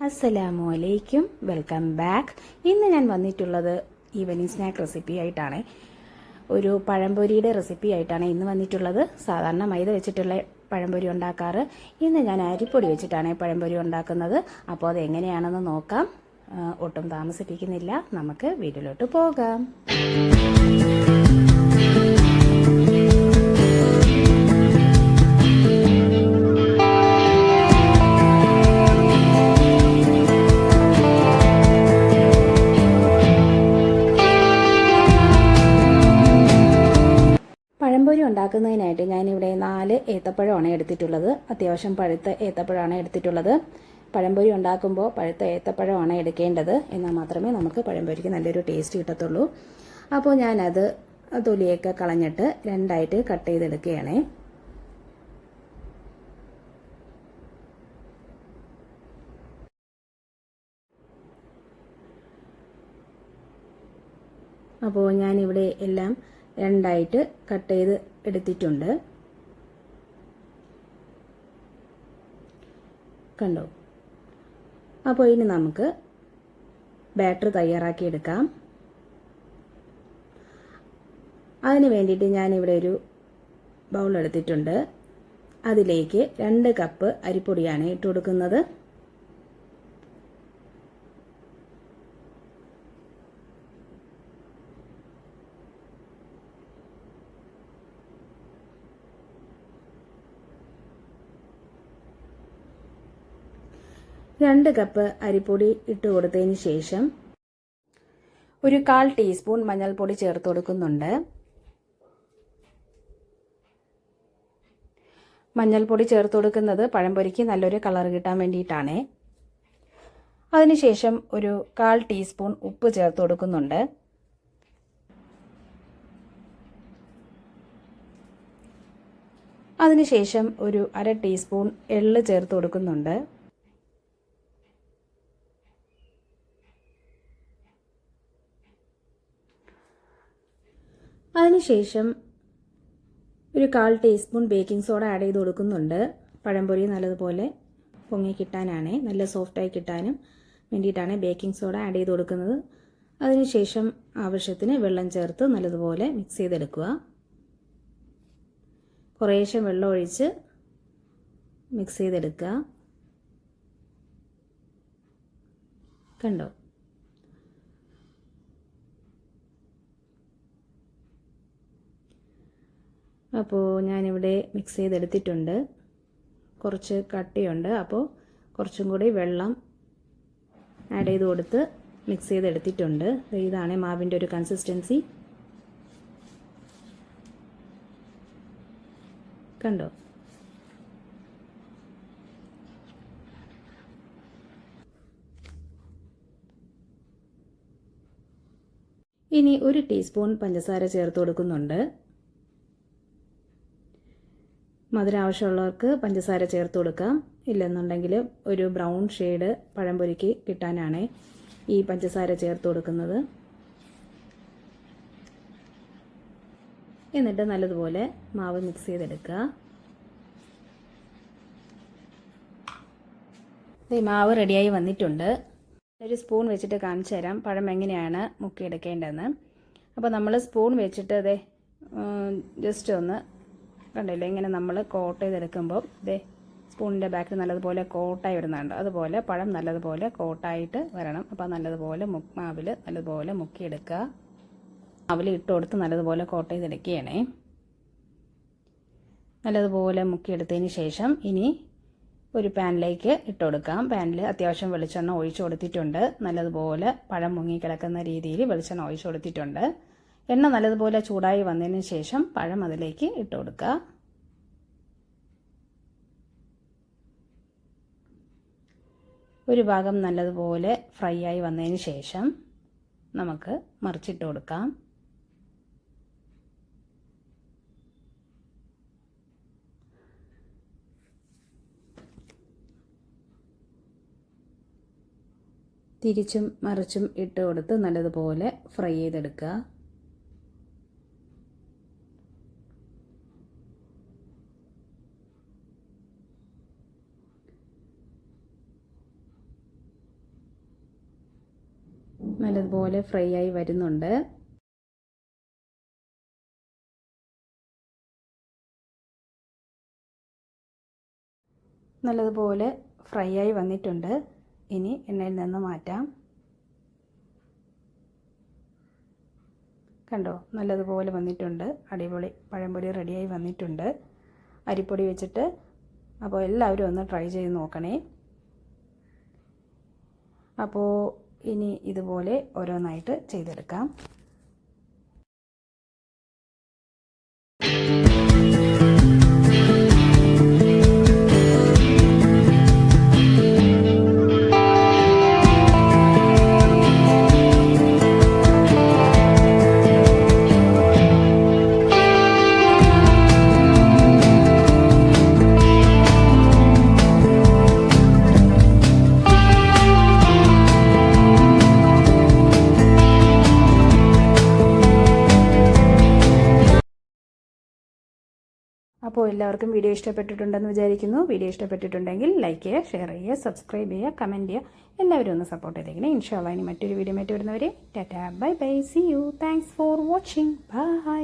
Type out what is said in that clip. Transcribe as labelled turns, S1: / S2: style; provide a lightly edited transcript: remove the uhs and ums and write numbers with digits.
S1: അസ്സലാമു അലൈക്കും, welcome back. ഇന്ന് ഞാൻ വന്നിട്ടുള്ളത് ഈവനിങ് സ്നാക്ക് റെസിപ്പി ആയിട്ടാണ്. ഒരു പഴംപൊരിയുടെ റെസിപ്പി ആയിട്ടാണ് ഇന്ന് വന്നിട്ടുള്ളത്. സാധാരണ മൈദ വെച്ചിട്ടുള്ള പഴംപൊരി ഉണ്ടാക്കാറ്. ഇന്ന് ഞാൻ അരിപ്പൊടി വെച്ചിട്ടാണ് പഴംപൊരി ഉണ്ടാക്കുന്നത്. അപ്പോൾ അത് എങ്ങനെയാണെന്ന് നോക്കാം. ഒട്ടും താമസിപ്പിക്കുന്നില്ല, നമുക്ക് വീട്ടിലോട്ട് പോകാം. പഴംപൊരി ഉണ്ടാക്കുന്നതിനായിട്ട് ഞാനിവിടെ 4 ഏത്തപ്പഴമാണ് എടുത്തിട്ടുള്ളത്. അത്യാവശ്യം പഴുത്ത ഏത്തപ്പഴമാണ് എടുത്തിട്ടുള്ളത്. പഴംപൊരി ഉണ്ടാക്കുമ്പോൾ പഴുത്ത ഏത്തപ്പഴമാണ് എടുക്കേണ്ടത്. എന്നാൽ മാത്രമേ നമുക്ക് പഴംപൊരിക്ക് നല്ലൊരു ടേസ്റ്റ് കിട്ടത്തുള്ളൂ. അപ്പോൾ ഞാനത് തൊലിയൊക്കെ കളഞ്ഞിട്ട് 2ആയിട്ട് കട്ട് ചെയ്തെടുക്കുകയാണ്. അപ്പോൾ ഞാനിവിടെ എല്ലാം 2ആയിട്ട് കട്ട് ചെയ്ത് എടുത്തിട്ടുണ്ട്. കണ്ടോ? അപ്പോൾ ഇനി നമുക്ക് ബാറ്റർ തയ്യാറാക്കിയെടുക്കാം. അതിന് വേണ്ടിയിട്ട് ഞാനിവിടെ ഒരു ബൗൾ എടുത്തിട്ടുണ്ട്. അതിലേക്ക് 2 കപ്പ് അരിപ്പൊടിയാണ് ഇട്ട് കൊടുക്കുന്നത്. രണ്ട് കപ്പ് അരിപ്പൊടി ഇട്ട് കൊടുത്തതിന് ശേഷം ഒരു 1/4 ടീസ്പൂൺ മഞ്ഞൾപ്പൊടി ചേർത്ത് കൊടുക്കുന്നുണ്ട്. മഞ്ഞൾപ്പൊടി ചേർത്ത് കൊടുക്കുന്നത് പഴംപൊരിക്ക് നല്ലൊരു കളർ കിട്ടാൻ വേണ്ടിയിട്ടാണ്. അതിനുശേഷം ഒരു 1/4 ടീസ്പൂൺ ഉപ്പ് ചേർത്ത് കൊടുക്കുന്നുണ്ട്. അതിനുശേഷം ഒരു 1/2 ടീസ്പൂൺ എള്ള് ചേർത്ത് കൊടുക്കുന്നുണ്ട്. അതിനുശേഷം ഒരു 1/4 ടീസ്പൂൺ ബേക്കിംഗ് സോഡ ആഡ് ചെയ്ത് കൊടുക്കുന്നുണ്ട്. പഴംപൊരി നല്ലതുപോലെ പൊങ്ങി കിട്ടാനാണ്, നല്ല സോഫ്റ്റായി കിട്ടാനും വേണ്ടിയിട്ടാണ് ബേക്കിംഗ് സോഡ ആഡ് ചെയ്ത് കൊടുക്കുന്നത്. അതിനുശേഷം ആവശ്യത്തിന് വെള്ളം ചേർത്ത് നല്ലതുപോലെ മിക്സ് ചെയ്തെടുക്കുക. കുറേശ്ശെ വെള്ളം ഒഴിച്ച് മിക്സ് ചെയ്തെടുക്കുക. കണ്ടോ? അപ്പോൾ ഞാനിവിടെ മിക്സ് ചെയ്തെടുത്തിട്ടുണ്ട്. കുറച്ച് കട്ടിയുണ്ട്, അപ്പോൾ കുറച്ചും കൂടി വെള്ളം ആഡ് ചെയ്ത് കൊടുത്ത് മിക്സ് ചെയ്തെടുത്തിട്ടുണ്ട്. ഇതാണ് മാവിൻ്റെ ഒരു കൺസിസ്റ്റൻസി. കണ്ടോ? ഇനി 1 ടീസ്പൂൺ പഞ്ചസാര ചേർത്ത് കൊടുക്കുന്നുണ്ട്. മധുരം ആവശ്യമുള്ളവർക്ക് പഞ്ചസാര ചേർത്ത് കൊടുക്കാം. ഇല്ലെന്നുണ്ടെങ്കിൽ ഒരു ബ്രൗൺ ഷെയ്ഡ് പഴംപൊരിക്ക് കിട്ടാനാണ് ഈ പഞ്ചസാര ചേർത്ത് കൊടുക്കുന്നത്. എന്നിട്ട് നല്ലതുപോലെ മാവ് മിക്സ് ചെയ്തെടുക്കുക. മാവ് റെഡിയായി വന്നിട്ടുണ്ട്. ഒരു സ്പൂൺ വെച്ചിട്ട് കാണിച്ചു തരാം പഴം എങ്ങനെയാണ് മുക്കിയെടുക്കേണ്ടതെന്ന്. അപ്പോൾ നമ്മൾ സ്പൂൺ വെച്ചിട്ട് ജസ്റ്റ് ഒന്ന് കണ്ടില്ലേ, ഇങ്ങനെ നമ്മൾ കോട്ട് ചെയ്തെടുക്കുമ്പോൾ സ്പൂണിൻ്റെ ബാക്കിൽ നല്ലതുപോലെ കോട്ടായി വരുന്നുണ്ട്. അതുപോലെ പഴം നല്ലതുപോലെ കോട്ടായിട്ട് വരണം. അപ്പോൾ നല്ലതുപോലെ മാവിൽ നല്ലതുപോലെ മുക്കിയെടുക്കുക. മാവിൽ ഇട്ട് കൊടുത്ത് നല്ലതുപോലെ കോട്ട് ചെയ്തെടുക്കുകയാണേ. നല്ലതുപോലെ മുക്കിയെടുത്തതിന് ശേഷം ഇനി ഒരു പാനിലേക്ക് ഇട്ട് കൊടുക്കാം. പാനിൽ അത്യാവശ്യം വെളിച്ചെണ്ണ ഒഴിച്ചു കൊടുത്തിട്ടുണ്ട്. നല്ലതുപോലെ പഴം മുങ്ങിക്കിടക്കുന്ന രീതിയിൽ വെളിച്ചെണ്ണ ഒഴിച്ചു കൊടുത്തിട്ടുണ്ട്. എണ്ണ നല്ലതുപോലെ ചൂടായി വന്നതിന് ശേഷം പഴം അതിലേക്ക് ഇട്ട് കൊടുക്കുക. ഒരു ഭാഗം നല്ലതുപോലെ ഫ്രൈ ആയി വന്നതിന് ശേഷം നമുക്ക് മറിച്ചിട്ട് കൊടുക്കാം. തിരിച്ചും മറിച്ചും ഇട്ട് കൊടുത്ത് നല്ലതുപോലെ ഫ്രൈ ചെയ്തെടുക്കുക. നല്ലതുപോലെ ഫ്രൈ ആയി വരുന്നുണ്ട്. നല്ലതുപോലെ ഫ്രൈ ആയി വന്നിട്ടുണ്ട്. ഇനി എണ്ണയിൽ നിന്ന് മാറ്റാം. കണ്ടോ, നല്ലതുപോലെ വന്നിട്ടുണ്ട്. അടിപൊളി പഴംപൊരി റെഡിയായി വന്നിട്ടുണ്ട് അരിപ്പൊടി വെച്ചിട്ട്. അപ്പോൾ എല്ലാവരും ഒന്ന് ട്രൈ ചെയ്ത് നോക്കണേ. അപ്പോൾ ഇനി ഇതുപോലെ ഓരോന്നായിട്ട് ചെയ്തെടുക്കാം. അപ്പോൾ എല്ലാവർക്കും വീഡിയോ ഇഷ്ടപ്പെട്ടിട്ടുണ്ടെന്ന് വിചാരിക്കുന്നു. വീഡിയോ ഇഷ്ടപ്പെട്ടിട്ടുണ്ടെങ്കിൽ ലൈക്ക് ചെയ്യുക, ഷെയർ ചെയ്യുക, സബ്സ്ക്രൈബ് ചെയ്യുക, കമൻറ്റ് ചെയ്യുക. എല്ലാവരും ഒന്ന് സപ്പോർട്ട് ചെയ്തേക്കണേ. ഇൻഷാ അല്ലാഹ് ഇനി മറ്റൊരു വീഡിയോ ആയിട്ട് വരുന്നവരെ tata, bye bye, see you, thanks for watching, by.